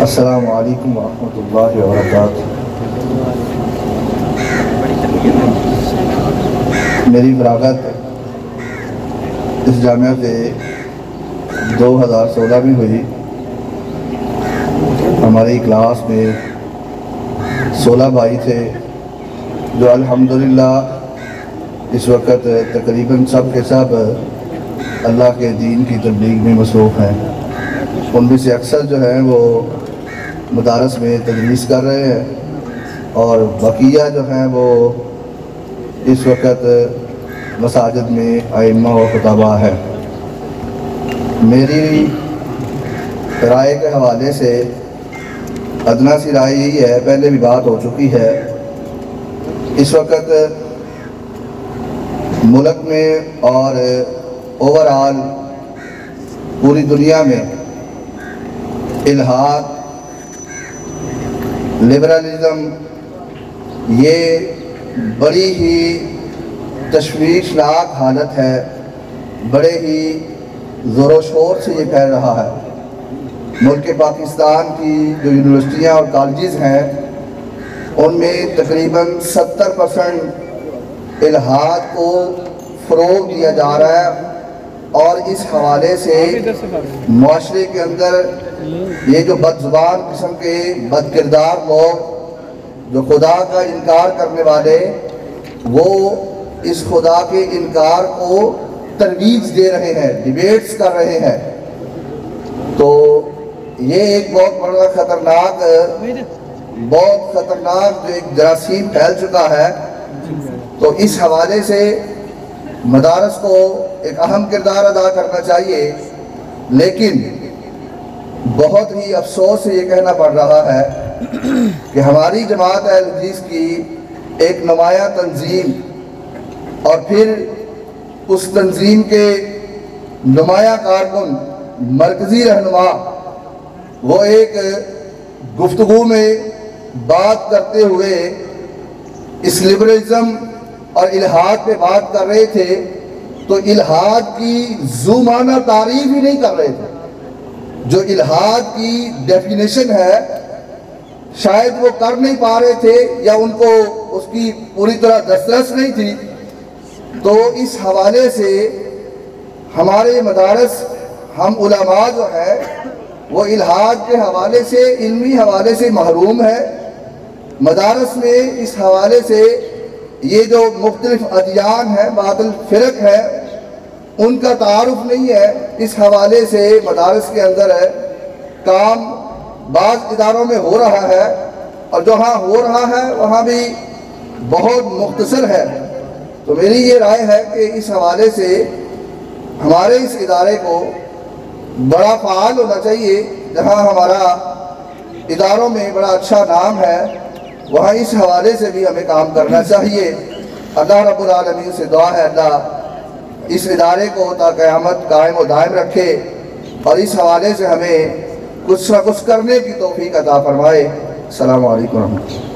السلام علیکم ورحمۃ اللہ وبرکاتہ۔ میری فراغت اس جامعہ سے 2016 میں ہوئی۔ ہماری کلاس میں 16 بھائی تھے جو الحمدللہ اس وقت تقریباً سب کے سب اللہ کے دین کی تبلیغ میں مصروف ہیں۔ ان میں سے اکثر جو ہیں وہ مدارس میں تدریس کر رہے ہیں اور بقیہ جو ہیں وہ اس وقت مساجد میں ائمہ و خطباء ہیں۔ میری رائے کے حوالے سے ادنیٰ سی رائے یہی ہے، پہلے بھی بات ہو چکی ہے، اس وقت ملک میں اور اوورآل پوری دنیا میں الحاد، لبرلزم یہ بڑی ہی تشویشناک حالت ہے، بڑے ہی زور و شور سے یہ پھیل رہا ہے۔ ملک پاکستان کی جو یونیورسٹیاں اور کالجز ہیں ان میں تقریباً 70% الحاد کو فروغ دیا جا رہا ہے، اور اس حوالے سے معاشرے کے اندر یہ جو بد زبان قسم کے بد کردار لوگ جو خدا کا انکار کرنے والے، وہ اس خدا کے انکار کو ترویج دے رہے ہیں، ڈیبیٹس کر رہے ہیں۔ تو یہ ایک بہت بڑا خطرناک جو ایک جراثیم پھیل چکا ہے۔ تو اس حوالے سے مدارس کو ایک اہم کردار ادا کرنا چاہیے، لیکن بہت ہی افسوس سے یہ کہنا پڑ رہا ہے کہ ہماری جماعت اہل حدیث کی ایک نمایاں تنظیم اور پھر اس تنظیم کے نمایاں کارکن، مرکزی رہنما، وہ ایک گفتگو میں بات کرتے ہوئے اس لبرلزم اور الحاد پہ بات کر رہے تھے، تو الحاد کی ذو معنی تعریف ہی نہیں کر رہے تھے۔ جو الحاد کی ڈیفینیشن ہے شاید وہ کر نہیں پا رہے تھے یا ان کو اس کی پوری طرح دسترس نہیں تھی۔ تو اس حوالے سے ہمارے مدارس، ہم علماء جو ہے وہ الحاد کے حوالے سے، علمی حوالے سے محروم ہے۔ مدارس میں اس حوالے سے یہ جو مختلف ادیان ہیں، باطل فرق ہے، ان کا تعارف نہیں ہے۔ اس حوالے سے مدارس کے اندر ہے کام بعض اداروں میں ہو رہا ہے، اور جہاں ہو رہا ہے وہاں بھی بہت مختصر ہے۔ تو میری یہ رائے ہے کہ اس حوالے سے ہمارے اس ادارے کو بڑا فعال ہونا چاہیے۔ جہاں ہمارا اداروں میں بڑا اچھا نام ہے، وہاں اس حوالے سے بھی ہمیں کام کرنا چاہیے۔ اللہ رب العالمین سے دعا ہے اللہ اس ادارے کو تا قیامت قائم و دائم رکھے، اور اس حوالے سے ہمیں کچھ نہ کچھ کرنے کی توفیق عطا فرمائے۔ السلام علیکم ورحمۃ اللہ۔